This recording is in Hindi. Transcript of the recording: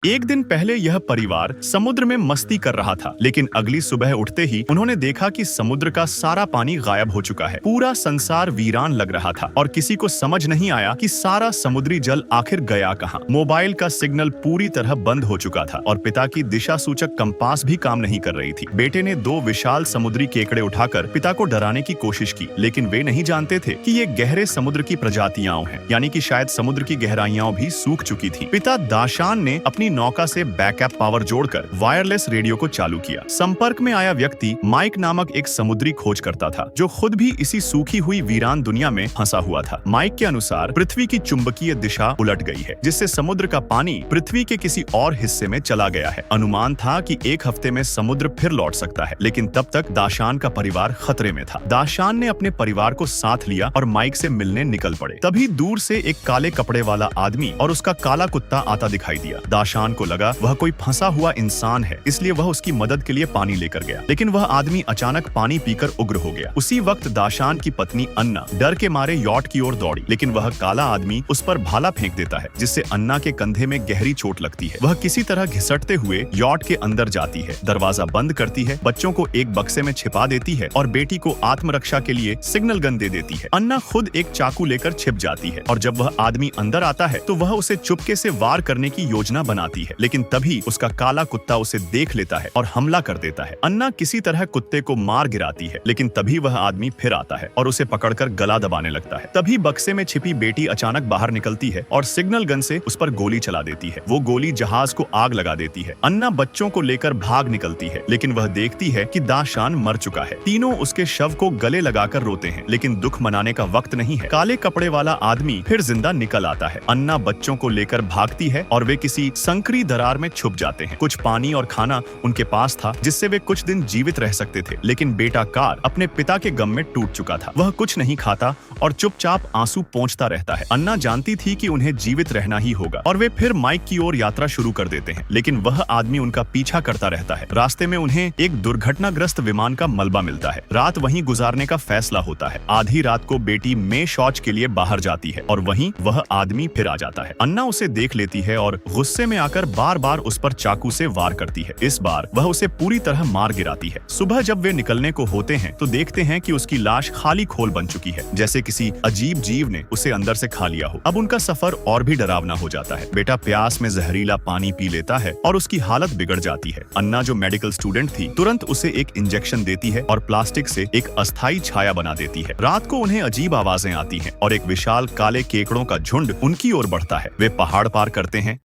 एक दिन पहले यह परिवार समुद्र में मस्ती कर रहा था, लेकिन अगली सुबह उठते ही उन्होंने देखा कि समुद्र का सारा पानी गायब हो चुका है। पूरा संसार वीरान लग रहा था और किसी को समझ नहीं आया कि सारा समुद्री जल आखिर गया कहाँ। मोबाइल का सिग्नल पूरी तरह बंद हो चुका था और पिता की दिशा सूचक कंपास भी काम नहीं कर रही थी। बेटे ने दो विशाल समुद्री केकड़े उठाकर पिता को डराने की कोशिश की, लेकिन वे नहीं जानते थे कि ये गहरे समुद्र की प्रजातियां हैं, यानी कि शायद समुद्र की गहराइयां भी सूख चुकी थी। पिता दाशान ने अपनी नौका से बैकअप पावर जोड़कर वायरलेस रेडियो को चालू किया। संपर्क में आया व्यक्ति माइक नामक एक समुद्री खोजकर्ता था, जो खुद भी इसी सूखी हुई वीरान दुनिया में फंसा हुआ था। माइक के अनुसार पृथ्वी की चुंबकीय दिशा उलट गई है, जिससे समुद्र का पानी पृथ्वी के किसी और हिस्से में चला गया है। अनुमान था कि एक हफ्ते में समुद्र फिर लौट सकता है, लेकिन तब तक दाशान का परिवार खतरे में था। दाशान ने अपने परिवार को साथ लिया और माइक से मिलने निकल पड़े। तभी दूर से एक काले कपड़े वाला आदमी और उसका काला कुत्ता आता दिखाई दिया। दाशान को लगा वह कोई फंसा हुआ इंसान है, इसलिए वह उसकी मदद के लिए पानी लेकर गया, लेकिन वह आदमी अचानक पानी पीकर उग्र हो गया। उसी वक्त दाशान की पत्नी अन्ना डर के मारे यॉट की ओर दौड़ी, लेकिन वह काला आदमी उस पर भाला फेंक देता है, जिससे अन्ना के कंधे में गहरी चोट लगती है। वह किसी तरह घिसटते हुए यॉट के अंदर जाती है, दरवाजा बंद करती है, बच्चों को एक बक्से में छिपा देती है और बेटी को आत्मरक्षा के लिए सिग्नल गन दे देती है। अन्ना खुद एक चाकू लेकर छिप जाती है और जब वह आदमी अंदर आता है तो वह उसे चुपके से वार करने की योजना बनाती है, लेकिन तभी उसका काला कुत्ता उसे देख लेता है और हमला कर देता है। अन्ना किसी तरह कुत्ते को मार गिराती है, लेकिन तभी वह आदमी फिर आता है और उसे पकड़कर गला दबाने लगता है। तभी बक्से में छिपी बेटी अचानक बाहर निकलती है और सिग्नल गन से उस पर गोली चला देती है। वो गोली जहाज को आग लगा देती है। अन्ना बच्चों को लेकर भाग निकलती है, लेकिन वह देखती है कि दाशान मर चुका है। तीनों उसके शव को गले लगाकर रोते हैं, लेकिन दुख मनाने का वक्त नहीं है। काले कपड़े वाला आदमी फिर जिंदा निकल आता है। अन्ना बच्चों को लेकर भागती है और वे किसी संकरी दरार में छुप जाते हैं। कुछ पानी और खाना उनके पास था, जिससे वे कुछ दिन जीवित रह सकते थे, लेकिन बेटा कार अपने पिता के गम में टूट चुका था। वह कुछ नहीं खाता और चुपचाप आंसू पोंछता रहता है। अन्ना जानती थी कि उन्हें जीवित रहना ही होगा और वे फिर माइक की ओर यात्रा शुरू कर देते हैं, लेकिन वह आदमी उनका पीछा करता रहता है। रास्ते में उन्हें एक दुर्घटनाग्रस्त विमान का मलबा मिलता है। रात वहीं गुजारने का फैसला होता है। आधी रात को बेटी में शौच के लिए बाहर जाती है और वहीं वह आदमी फिर आ जाता है। अन्ना उसे देख लेती है और गुस्से में आकर बार बार उस पर चाकू से वार करती है। इस बार वह उसे पूरी तरह मार गिराती है। सुबह जब वे निकलने को होते हैं तो देखते हैं कि उसकी लाश खाली खोल बन चुकी है, जैसे किसी अजीब जीव ने उसे अंदर से खा लिया हो। अब उनका सफर और भी डरावना हो जाता है। बेटा प्यास में जहरीला पानी पी लेता है और उसकी हालत बिगड़ जाती है। अन्ना, जो मेडिकल स्टूडेंट थी, तुरंत उसे एक इंजेक्शन देती है और प्लास्टिक से एक अस्थायी छाया बना देती है। रात को उन्हें अजीब आवाजें आती हैं और एक विशाल काले केकड़ों का झुंड उनकी ओर बढ़ता है। वे पहाड़ पार करते हैं